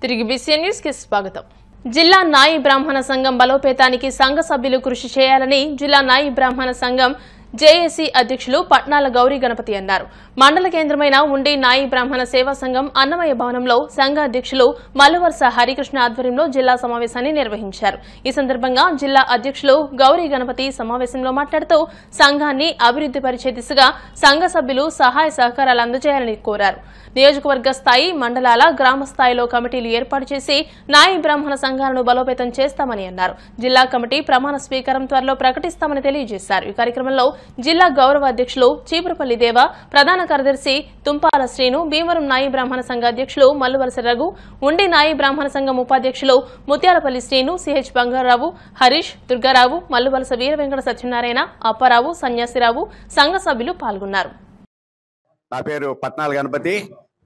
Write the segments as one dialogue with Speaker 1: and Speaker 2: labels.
Speaker 1: తిరిగి BCN news కి స్వాగతం. జిల్లా నాయి బ్రాహ్మణ సంఘం బలోపేతానికి సంఘ సభ్యులు కృషి చేయాలని జిల్లా నాయి బ్రాహ్మణ సంఘం జేఏసీ అధ్యక్షులు పట్నాల గౌరీ గణపతి అన్నారు. మండల కేంద్రమైన ఉండి నాయి బ్రాహ్మణ సేవా సంఘం అన్నమయ్య భవనంలో సంఘ అధ్యక్షులు మల్లువరస హరికృష్ణ ఆధ్వర్యంలో జిల్లా సమావేశాన్ని నిర్వహించారు. ఈ సందర్భంగా జిల్లా అధ్యక్షులు గౌరీ గణపతి సమావేశంలో మాట్లాడుతూ సంఘాన్ని అభివృద్ధి పరిచే దిశగా సంఘ సభ్యులు సహాయ సహకారాలు అందజేయాలని కోరారు. నియోజకవర్గ స్థాయి, మండలాల, గ్రామ స్థాయిలో కమిటీలు ఏర్పాటు చేసి నాయి బ్రాహ్మణ సంఘాలను బలోపేతం చేస్తామని అన్నారు. జిల్లా కమిటీ ప్రమాణ స్వీకారం త్వరలో ప్రకటిస్తామని తెలియజేశారు. ఈ కార్యక్రమంలో జిల్లా గౌరవ అధ్యక్షులు చీపురపల్లి దేవ, ప్రధాన కార్యదర్శి తుంపాల శ్రీను, భీమవరం నాయి బ్రాహ్మణ సంఘ అధ్యక్షులు మల్లువరస రఘు, ఉండి నాయి బ్రాహ్మణ సంఘం ఉపాధ్యక్షులు ముత్యాలపల్లి శ్రీను, సిహెచ్ బంగారావు, హరీష్, దుర్గారావు, మల్లువలస వీర వెంకట సత్యనారాయణ, అప్పారావు, సన్యాసిరావు సంఘ సభ్యులు పాల్గొన్నారు.
Speaker 2: నా పేరు పట్నాల గణపతి.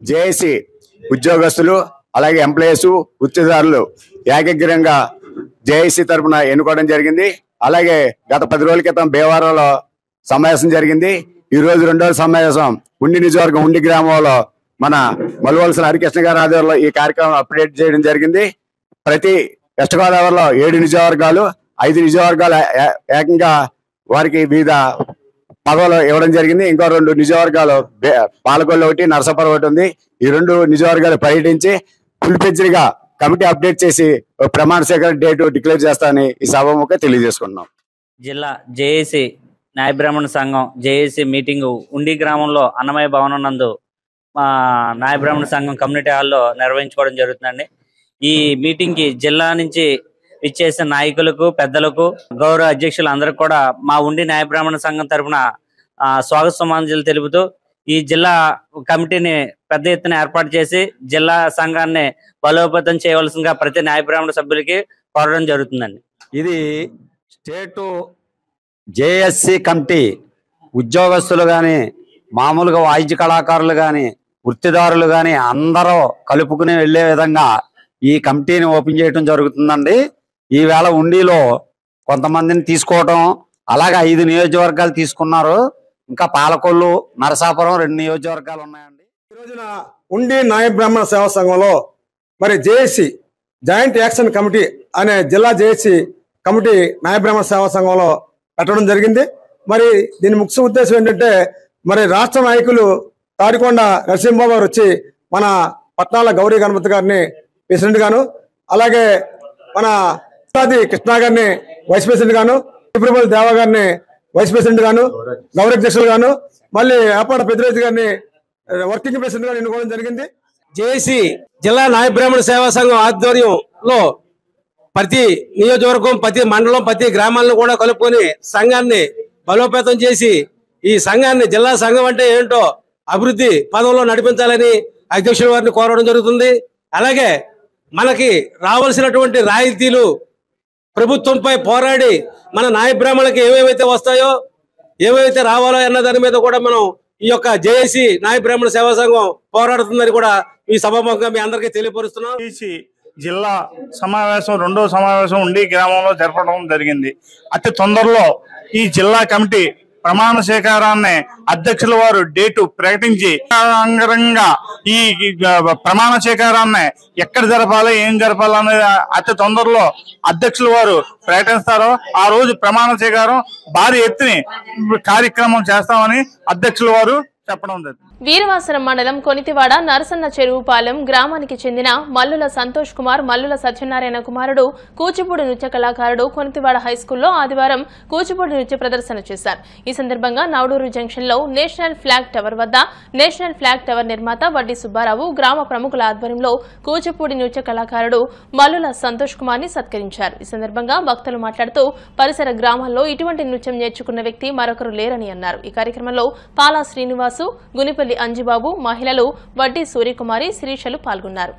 Speaker 2: జేఏసీ ఉద్యోగస్తులు అలాగే ఎంప్లాయీస్, వృత్తిదారులు ఏకగ్రీవంగా జేఏసీ తరఫున ఎన్నుకోవడం జరిగింది. అలాగే గత 10 రోజుల క్రితం భీమవరంలో సమావేశం జరిగింది. ఈ రోజు రెండవ సమావేశం ఉండి నియోజకవర్గం ఉండి గ్రామంలో మన మల్లువలస హరికృష్ణ గారి ఆధ్వర్యంలో ఈ కార్యక్రమం అప్డేట్ చేయడం జరిగింది. ప్రతి వెస్ట్ గోదావరిలో 7 నియోజకవర్గాలు, 5 నియోజకవర్గాలు ఏకంగా వారికి వివిధ పదవులు ఇవ్వడం జరిగింది. ఇంకో 2 నియోజకవర్గాలు పాలకొల్లు ఒకటి, నరసాపురం ఒకటి ఉంది. ఈ 2 నియోజకవర్గాలు పర్యటించి ఫుల్ ఫ్లెడ్జ్డ్ గా కమిటీ అప్డేట్ చేసి ప్రమాణ స్వీకారం డేట్ డిక్లేర్ చేస్తామని ఈ సభముఖంగా తెలియజేసుకున్నాం.
Speaker 3: జిల్లా జేఏసీ నాయ బ్రాహ్మణ సంఘం జేఏసీ మీటింగు ఉండి గ్రామంలో అన్నమయ్య భవనం నందు నాయ బ్రాహ్మణ సంఘం కమ్యూనిటీ హాల్లో నిర్వహించుకోవడం జరుగుతుందండి. ఈ మీటింగ్ కి జిల్లా నుంచి ఇచ్చేసిన నాయకులకు, పెద్దలకు, గౌరవ అధ్యక్షులు అందరికి కూడా మా ఉండి నాయ బ్రాహ్మణ సంఘం తరఫున స్వాగత సమాంజలు తెలుపుతూ ఈ జిల్లా కమిటీని పెద్ద ఎత్తున ఏర్పాటు చేసి జిల్లా సంఘాన్ని బలోపేతం చేయవలసిందిగా ప్రతి నాయ బ్రాహ్మణ సభ్యులకి కోరడం జరుగుతుందండి.
Speaker 4: ఇది స్టేటు జేఎస్సి కమిటీ ఉద్యోగస్తులు కానీ, మామూలుగా వాయిద్య కళాకారులు కానీ, వృత్తిదారులు కానీ అందరూ కలుపుకుని వెళ్ళే విధంగా ఈ కమిటీని ఓపెన్ చేయడం జరుగుతుందండి. ఈవేళ ఉండిలో కొంతమందిని తీసుకోవడం, అలాగే 5 నియోజకవర్గాలు తీసుకున్నారు. ఇంకా పాలకొల్లు, నరసాపురం 2 నియోజకవర్గాలు ఉన్నాయండి.
Speaker 5: ఈ రోజున ఉండి నాయ బ్రాహ్మణ సేవా సంఘంలో మరి జేఏసీ జాయింట్ యాక్షన్ కమిటీ అనే జిల్లా జేఏసీ కమిటీ నాయ బ్రాహ్మణ సేవా సంఘంలో పెట్టడం జరిగింది. మరి దీని ముఖ్య ఉద్దేశం ఏంటంటే, మరి రాష్ట్ర నాయకులు తాడికొండ నరసింహబాబు గారు వచ్చి మన పట్నాల గౌరీ గణపతి గారిని ప్రెసిడెంట్ గాను, అలాగే మన కృష్ణ గారిని వైస్ ప్రెసిడెంట్ గాను, చీపురపల్లి దేవ గారిని వైస్ ప్రెసిడెంట్ గాను, గౌరవాధ్యక్షులు గాను, మళ్ళీ ఆపాడ పెద్దిరెడ్డి గారిని వర్కింగ్ ప్రెసిడెంట్ గా ఎన్నుకోవడం జరిగింది.
Speaker 6: జేఏసీ జిల్లా నాయ బ్రాహ్మణ సేవా సంఘం ఆధ్వర్యంలో ప్రతి నియోజకవర్గం, ప్రతి మండలం, ప్రతి గ్రామాలను కూడా కలుపుకొని సంఘాన్ని బలోపేతం చేసి ఈ సంఘాన్ని, జిల్లా సంఘం అంటే ఏంటో అభివృద్ధి పదంలో నడిపించాలని అధ్యక్షుల వారిని కోరడం జరుగుతుంది. అలాగే మనకి రావాల్సినటువంటి రాయితీలు ప్రభుత్వంపై పోరాడి మన నాయ బ్రాహ్మణులకి ఏవేవైతే వస్తాయో, ఏవైతే రావాలో అన్న దాని మీద కూడా మనం ఈ యొక్క జేఏసీ నాయ బ్రాహ్మణ సేవా సంఘం పోరాడుతుందని కూడా ఈ సభాముఖంగా మీ అందరికీ తెలియపరుస్తున్నాం.
Speaker 7: జిల్లా సమావేశం, 2వ సమావేశం ఉండి గ్రామంలో జరపడం జరిగింది. అతి తొందరలో ఈ జిల్లా కమిటీ ప్రమాణ స్వీకారాన్ని అధ్యక్షుల వారు డేటు ప్రకటించి అంగరంగా ఈ ప్రమాణ స్వీకారాన్ని ఎక్కడ జరపాలి, ఏం జరపాలి అనేది అతి తొందరలో అధ్యక్షుల వారు ప్రకటిస్తారో ఆ రోజు ప్రమాణ స్వీకారం భారీ ఎత్తుని కార్యక్రమం చేస్తామని అధ్యక్షుల వారు చెప్పడం జరిగింది.
Speaker 1: వీరవాసరం మండలం కొనితివాడ నరసన్న చెరువుపాలెం గ్రామానికి చెందిన మల్లుల సంతోష్ కుమార్, మల్లుల సత్యనారాయణ కుమారుడు కూచిపూడి నృత్య కళాకారుడు కొనితివాడ హైస్కూల్లో ఆదివారం కూచిపూడి నృత్య ప్రదర్శన చేశారు. ఈ సందర్భంగా నవడూరు జంక్షన్ లో నేషనల్ ఫ్లాగ్ టవర్ వద్ద నేషనల్ ఫ్లాగ్ టవర్ నిర్మాత వడ్డీ సుబ్బారావు, గ్రామ ప్రముఖుల ఆధ్వర్యంలో కూచిపూడి నృత్య కళాకారుడు మల్లుల సంతోష్ కుమార్ ని సత్కరించారు. ఈ సందర్భంగా భక్తులు మాట్లాడుతూ పరిసర గ్రామాల్లో ఇటువంటి నృత్యం నేర్చుకున్న వ్యక్తి మరొకరు లేరని అన్నారు. ఈ కార్యక్రమంలో పాలా శ్రీనివాసు, గునిపల్లి అంజిబాబు, మహిళలు వడ్డీ సూర్యకుమారి, శ్రీశలు పాల్గొన్నారు.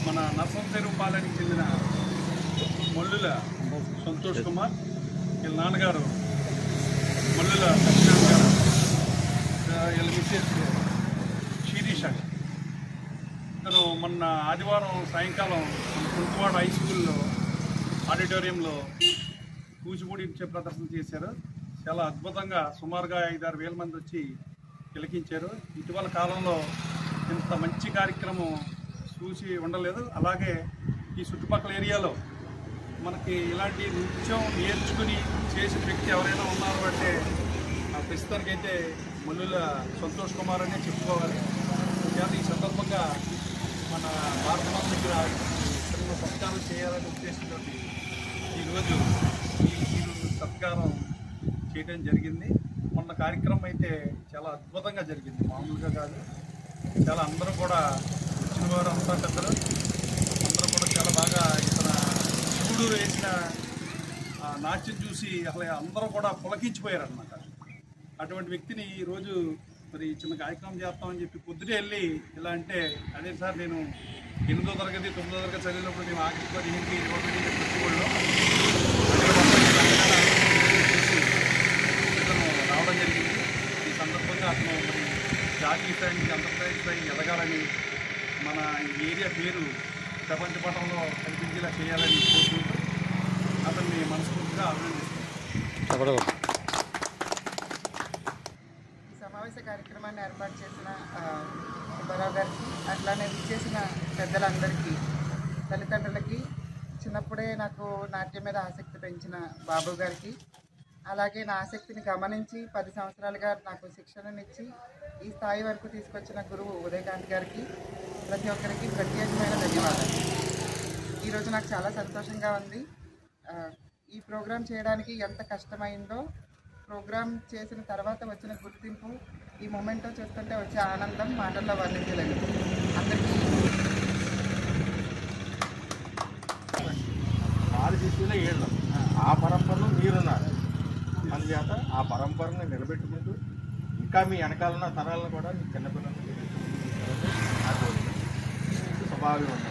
Speaker 8: మన నర్సంపేరుపాలెనికి చెందిన మల్లుల సంతోష్ కుమార్, వీళ్ళ నాన్నగారు మల్లుల సత్యనారాయణ గారు, వీళ్ళ మిసెస్ శిరీష. ఇతను మొన్న ఆదివారం సాయంకాలం కుంటువాడ హై స్కూల్లో ఆడిటోరియంలో కూచిపూడి నృత్య ప్రదర్శన చేశారు. చాలా అద్భుతంగా సుమారుగా 5-6 వేల మంది వచ్చి తిలకించారు. ఇటీవల కాలంలో ఇంత మంచి కార్యక్రమం చూసి ఉండలేదు. అలాగే ఈ చుట్టుపక్కల ఏరియాలో మనకి ఇలాంటి నృత్యం నేర్చుకుని చేసిన వ్యక్తి ఎవరైనా ఉన్నారు అంటే ప్రస్తుతానికైతే మల్లుల సంతోష్ కుమార్ అనే చెప్పుకోవాలి. కానీ ఈ సందర్భంగా మన భారతమాత దగ్గర చిన్న సత్కారం చేయాలని ఉద్దేశంతో ఈరోజు ఈ సత్కారం చేయడం జరిగింది. మొన్న కార్యక్రమం అయితే చాలా అద్భుతంగా జరిగింది, మామూలుగా కాదు. చాలా అందరూ కూడా వచ్చిన వారు అంతా పెద్దలు అందరూ కూడా చాలా బాగా ఇతర శివుడు వేసిన నాట్యం చూసి అసలు అందరూ కూడా పులకించిపోయారనమాట. అటువంటి వ్యక్తిని ఈరోజు మరి చిన్న కార్యక్రమం చేస్తామని చెప్పి పొద్దుటే వెళ్ళి ఇలా అంటే, అదే సార్ నేను 8వ తరగతి 9వ తరగతి చదివినప్పుడు మేము ఆగస్టు 15కి పెట్టుకోవడంలో రావడం జరిగింది. ఈ సందర్భంగా అతను మరి జాతీయ స్థాయి నుంచి అంతర్జాతీయ స్థాయి ఎదగాలని, మన ఏరియా పేరు ప్రపంచ పటంలో కనిపించేలా చేయాలని కోరుకుంటూ అతన్ని మనస్ఫూర్తిగా అభినందిస్తాను.
Speaker 9: సమావేశ కార్యక్రమాన్ని ఏర్పాటు చేసిన సుబ్బారావు గారికి, అట్లానే విచ్చేసిన పెద్దలందరికీ, తల్లిదండ్రులకి, చిన్నప్పుడే నాకు నాట్యం మీద ఆసక్తి పెంచిన బాబు గారికి, అలాగే నా ఆసక్తిని గమనించి 10 సంవత్సరాలుగా నాకు శిక్షణనిచ్చి ఈ స్థాయి వరకు తీసుకొచ్చిన గురువు ఉదయకాంత్ గారికి, ప్రతి ఒక్కరికి ప్రత్యేకమైన ధన్యవాదాలు. ఈరోజు నాకు చాలా సంతోషంగా ఉంది. ఈ ప్రోగ్రాం చేయడానికి ఎంత కష్టమైందో, ప్రోగ్రాం చేసిన తర్వాత వచ్చిన గుర్తింపు, ఈ మొమెంటో చూస్తుంటే వచ్చే ఆనందం మాటల్లో వర్ణించలేదు. అందరికీ
Speaker 10: ఆరు శిష్యులే ఏళ్ళు, ఆ పరంపరలో మీరున్నారు. అందుచేత ఆ పరంపరను నిలబెట్టుకుంటూ ఇంకా మీ వెనకాలన్న తరాలను కూడా మీ చిన్నపిల్లలు స్వభావం ఉంది.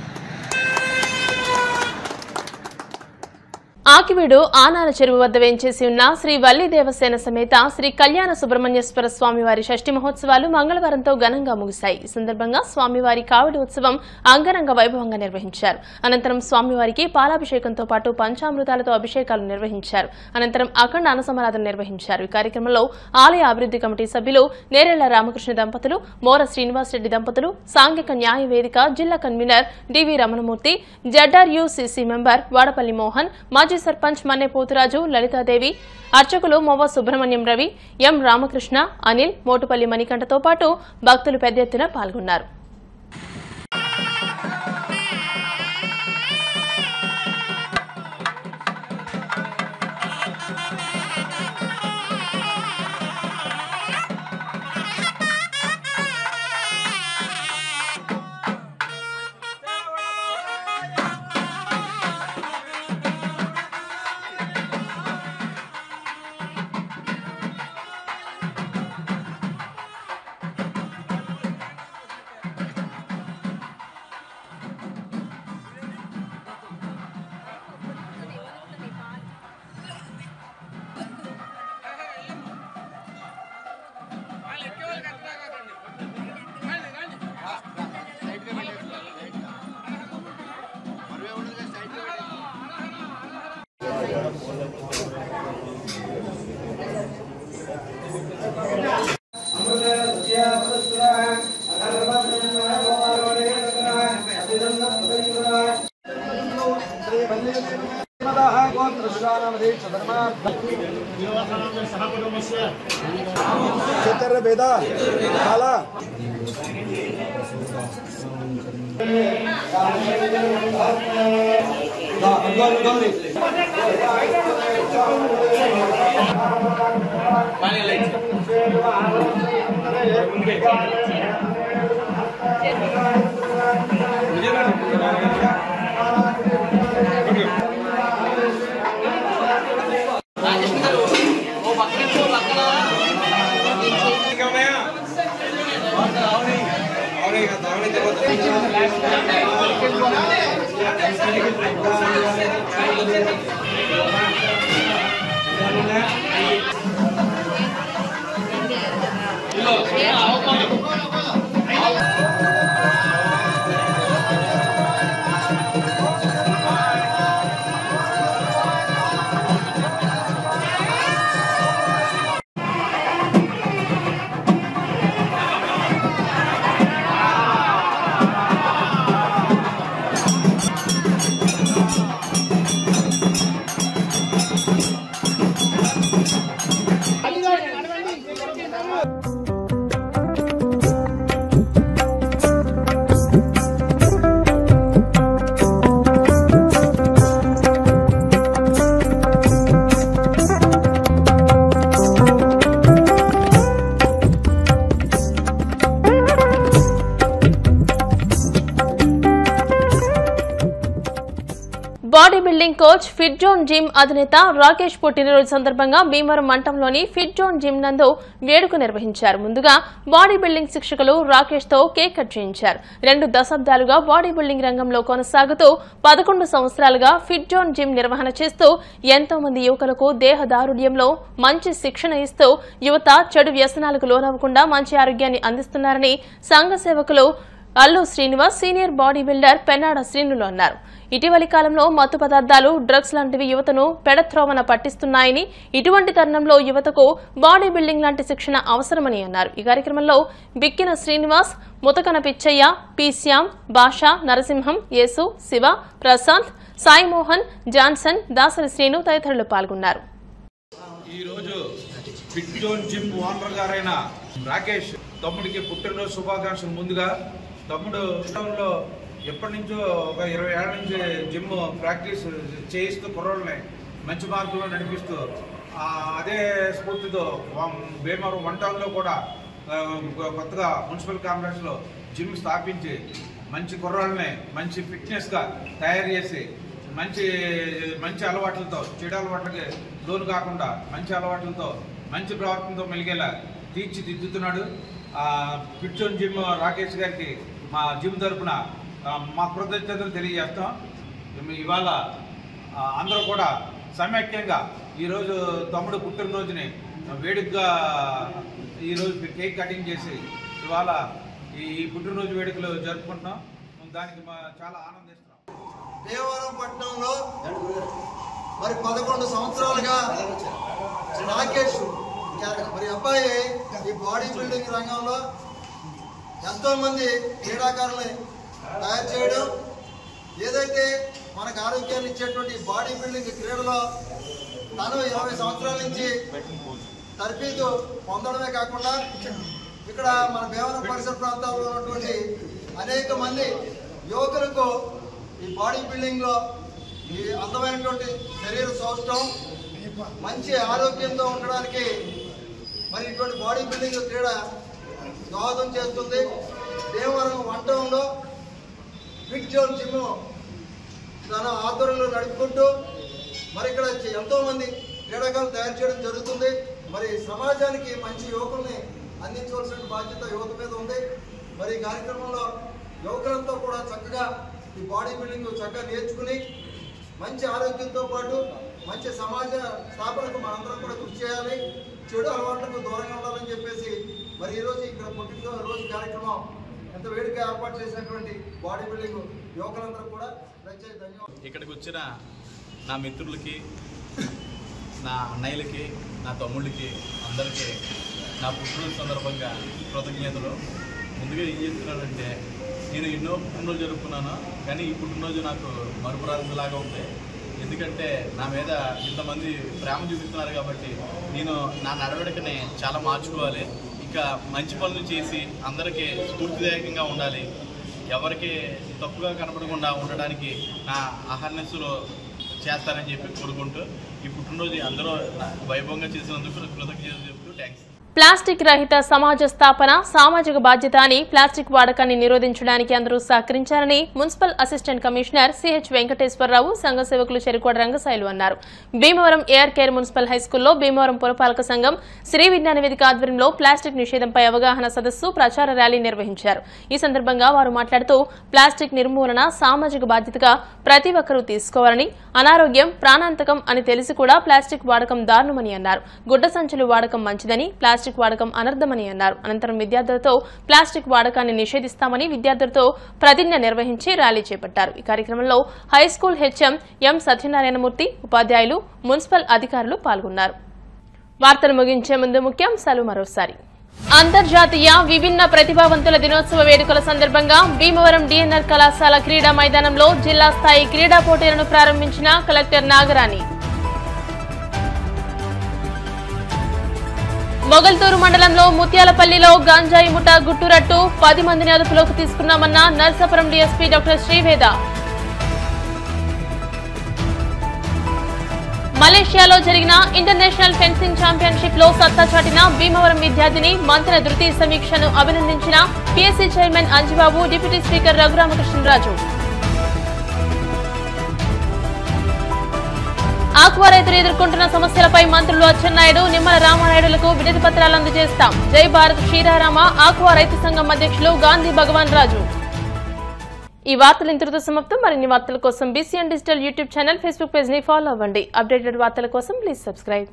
Speaker 1: ఆకివీడు ఆనాల చెరువు వద్ద వేంచేసి ఉన్న శ్రీ వల్లి దేవసేన సమేత శ్రీ కళ్యాణ సుబ్రహ్మణ్యేశ్వర స్వామివారి షష్ఠి మహోత్సవాలు మంగళవారంతో ఘనంగా ముగిశాయి. ఈ సందర్భంగా స్వామివారి కావడి ఉత్సవం అంగరంగ వైభవంగా నిర్వహించారు. అనంతరం స్వామివారికి పాలాభిషేకంతో పాటు పంచామృతాలతో అభిషేకాలు నిర్వహించారు. అనంతరం అఖండ అన్నసమారాధన నిర్వహించారు. ఈ కార్యక్రమంలో ఆలయ అభివృద్ధి కమిటీ సభ్యులు నేరెళ్ల రామకృష్ణ దంపతులు, మోర శ్రీనివాసరెడ్డి దంపతులు, సాంఘిక న్యాయ వేదిక జిల్లా కన్వీనర్ డివి రమణమూర్తి, జడ్ఆర్యుసిసి మెంబర్ వాడపల్లి మోహన్, మాజీ సర్పంచ్ మన్నే పోతురాజు, లలితాదేవి, అర్చకులు మొవ్వ సుబ్రహ్మణ్యం రవి, ఎం రామకృష్ణ, అనిల్, మోటుపల్లి మణికంఠతో పాటు భక్తులు పెద్ద ఎత్తున పాల్గొన్నారు. Building coach fit zone gym అధినేత రాకేష్ పుట్టినరోజు సందర్భంగా భీమవరం మండలంలోని ఫిట్ జోన్ జిమ్ నందు వేడుక నిర్వహించారు. ముందుగా బాడీ బిల్డింగ్ శిక్షకులు రాకేష్ తో కేక్ కట్ చేయించారు. 2 దశాబ్దాలుగా బాడీ బిల్డింగ్ రంగంలో కొనసాగుతూ 11 సంవత్సరాలుగా ఫిట్ జోన్ జిమ్ నిర్వహణ చేస్తూ ఎంతో మంది యువకులకు దేహదారుఢ్యంలో మంచి శిక్షణ ఇస్తూ యువత చెడు వ్యసనాలకు లోనవ్వకుండా మంచి ఆరోగ్యాన్ని అందిస్తున్నారని సంఘ సేవకులు Allu Srinivas, senior body builder Pennada శ్రీనులు అన్నారు. ఇటీవలి కాలంలో మత్తు పదార్థాలు, డ్రగ్స్ లాంటివి యువతను పెడత్రోవన పట్టిస్తున్నాయని, ఇటువంటి తరుణంలో యువతకు బాడీ బిల్డింగ్ లాంటి శిక్షణ అవసరమని అన్నారు. ఈ కార్యక్రమంలో బిక్కిన శ్రీనివాస్, ముతకన పిచ్చయ్య, పి శ్యామ్, భాషా, నరసింహం, యేసు, శివ, ప్రశాంత్, సాయి మోహన్, జాన్సన్, దాసరి శ్రీను తదితరులు పాల్గొన్నారు.
Speaker 11: ఈరోజు ఫిట్ జోన్ జిమ్ ఓనర్ గారైన రాకేష్ తమ్ముడికి పుట్టినరోజు శుభాకాంక్షలు. ముందుగా తమ్ముడు లో ఎప్పటి నుంచో ఒక 20 ఏళ్ల నుంచి జిమ్ ప్రాక్టీస్ చేయిస్తూ కుర్రోళ్ళని మంచి మార్కుల్లో నడిపిస్తూ అదే స్ఫూర్తితో భీమవరం 1 టౌన్లో కూడా కొత్తగా మున్సిపల్ కాంప్లెక్స్లో జిమ్ స్థాపించి మంచి కుర్రోళ్ళని మంచి ఫిట్నెస్గా తయారు చేసి మంచి అలవాట్లతో, చెడు అలవాట్లకి లోను కాకుండా మంచి అలవాట్లతో మంచి ప్రవర్తనతో మెలిగేలా తీర్చిదిద్దుతున్నాడు. ఫిట్ జోన్ జిమ్ రాకేష్ గారికి మా జిమ్ తరఫున మా కృతజ్ఞతలు తెలియజేస్తాం. ఇవాళ అందరూ కూడా సమైక్యంగా ఈరోజు తమ్ముడు పుట్టినరోజుని వేడుకగా ఈరోజు కేక్ కటింగ్ చేసి ఇవాళ ఈ పుట్టినరోజు వేడుకలు జరుపుకుంటున్నాం. దానికి చాలా ఆనందిస్తున్నాం.
Speaker 12: భీమవరం పట్టణంలో మరి 11 సంవత్సరాలుగా రాకేష్ మరి అబ్బాయి ఈ బాడీ బిల్డింగ్ రంగంలో ఎంతో మంది క్రీడాకారుల్ని తయారు చేయడం, ఏదైతే మనకు ఆరోగ్యాన్ని ఇచ్చేటువంటి బాడీ బిల్డింగ్ క్రీడలో తను 20 సంవత్సరాల నుంచి తర్ఫీదు పొందడమే కాకుండా ఇక్కడ మన భీమవరం పరిసర ప్రాంతాల్లో ఉన్నటువంటి అనేక మంది యువకులకు ఈ బాడీ బిల్డింగ్లో ఈ అందమైనటువంటి శరీర సౌష్ఠవం, మంచి ఆరోగ్యంతో ఉండడానికి మరి ఇటువంటి బాడీ బిల్డింగ్ క్రీడ దోహదం చేస్తుంది. భీమవరం 1 టౌన్లో ఫిట్ జోన్ జిమ్ తన ఆధ్వర్యంలో నడుపుకుంటూ మరి ఇక్కడ ఎంతో మంది క్రీడాకారులు తయారు చేయడం జరుగుతుంది. మరి సమాజానికి మంచి యువకుల్ని అందించవలసిన బాధ్యత యువత మీద ఉంది. మరి ఈ కార్యక్రమంలో యువకులంతా కూడా చక్కగా ఈ బాడీ బిల్డింగ్ చక్కగా నేర్చుకుని మంచి ఆరోగ్యంతో పాటు మంచి సమాజ స్థాపనకు మనందరం కూడా కృషి చేయాలి, చెడు అలవాట్లకు దూరంగా ఉండాలని చెప్పేసి మరి ఈరోజు ఇక్కడ పుట్టినరోజు కార్యక్రమం ఎంత వేడుక ఏర్పాటు చేసినటువంటి బాడీ బిల్డింగ్ యువకులందరూ కూడా ప్రత్యేక ధన్యవాదాలు.
Speaker 13: ఇక్కడికి వచ్చిన నా మిత్రులకి, నా అన్నయ్యలకి, నా తమ్ముళ్ళకి అందరికీ నా పుట్టినరోజు సందర్భంగా కృతజ్ఞతలు. ముందుగా ఏం చెప్తున్నానంటే, నేను ఎన్నో పుట్టినరోజు జరుపుకున్నాను, కానీ ఈ పుట్టినరోజు నాకు మరుపురాజులాగా ఉంది. ఎందుకంటే నా మీద ఇంతమంది ప్రేమ చూపిస్తున్నారు కాబట్టి నేను నా నడవడికని చాలా మార్చుకోవాలి. ఇంకా మంచి పనులు చేసి అందరికీ స్ఫూర్తిదాయకంగా ఉండాలి. ఎవరికి తప్పుగా కనపడకుండా ఉండడానికి నా అహర్నెస్సులో చేస్తారని చెప్పి కోరుకుంటూ ఈ పుట్టినరోజు అందరూ వైభవంగా చేసినందుకు కృతజ్ఞతలు చెప్తూ థ్యాంక్స్.
Speaker 1: ప్లాస్టిక్ రహిత సమాజ స్థాపన సామాజిక బాధ్యత అని ప్లాస్టిక్ వాడకాన్ని నిరోధించడానికి అందరూ సహకరించారని municipal assistant commissioner CH Venkateswara Rao, సంఘ సేవకులు చెరుకోడ రంగసాయిలు అన్నారు. భీమవరం ఏఆర్ కేర్ మున్సిపల్ హైస్కూల్లో భీమవరం పురపాలక సంఘం శ్రీ విజ్ఞాన వేదిక ఆధ్వర్యంలో ప్లాస్టిక్ నిషేధంపై అవగాహన సదస్సు, ప్రచార ర్యాలీ నిర్వహించారు. ఈ సందర్భంగా వారు మాట్లాడుతూ ప్లాస్టిక్ నిర్మూలన సామాజిక బాధ్యతగా ప్రతి ఒక్కరూ తీసుకోవాలని, అనారోగ్యం ప్రాణాంతకం అని తెలిసి కూడా ప్లాస్టిక్ వాడకం దారుణమని అన్నారు. గుడ్డ సంచులు వాడకం మంచిదని, ప్లాస్టిక్ వాడకం అనర్థమని అన్నారు. అనంతరం విద్యార్థులతో ప్లాస్టిక్ వాడకాన్ని నిషేధిస్తామని విద్యార్థులతో ప్రతిజ్ఞ నిర్వహించి ర్యాలీ చేపట్టారు. ఈ కార్యక్రమంలో హైస్కూల్ హెచ్ఎం ఎం సత్యనారాయణమూర్తి, ఉపాధ్యాయులు, మున్సిపల్ అధికారులు పాల్గొన్నారు. వార్తలు ముగించే ముందు ముఖ్యాంశాలు మరోసారి. అంతర్జాతీయ విభిన్న ప్రతిభావంతుల దినోత్సవ వేడుకల సందర్భంగా భీమవరం డిఎన్ఆర్ కళాశాల క్రీడా మైదానంలో జిల్లా స్థాయి క్రీడా పోటీలను ప్రారంభించిన కలెక్టర్ నాగరాణి. మొగల్తూరు మండలంలో ముత్యాలపల్లిలో గంజాయి ముఠా గుట్టురట్టు, 10 మందిని అదుపులోకి తీసుకున్నామన్న నర్సాపురం డీఎస్పీ డాక్టర్ శ్రీవేద. మలేషియాలో జరిగిన ఇంటర్నేషనల్ ఫెన్సింగ్ ఛాంపియన్షిప్ లో సత్తా చాటిన భీమవరం విద్యార్థిని మంత్ర ధృతి సమీక్షను అభినందించిన PSC chairman Anjibabu, deputy speaker Raghurama Krishna Raju. Aqua రైతులు ఎదుర్కొంటున్న సమస్యలపై మంత్రులు అచ్చెన్నాయుడు, నిమ్మల రామానాయుడులకు వినతి పత్రాలు అందజేస్తాం. జై భారత్ క్షీరారామ ఆక్వా రైతు సంఘం అధ్యక్షులు గాంధీ భగవాన్ రాజు. ఈ వార్తలు ఇంతటితో సమాప్తం. మరిన్ని వార్తల కోసం BCN digital YouTube channel, Facebook page ని ఫాలో అవ్వండి. అప్డేటెడ్ వార్తల కోసం ప్లీజ్ సబ్స్క్రైబ్.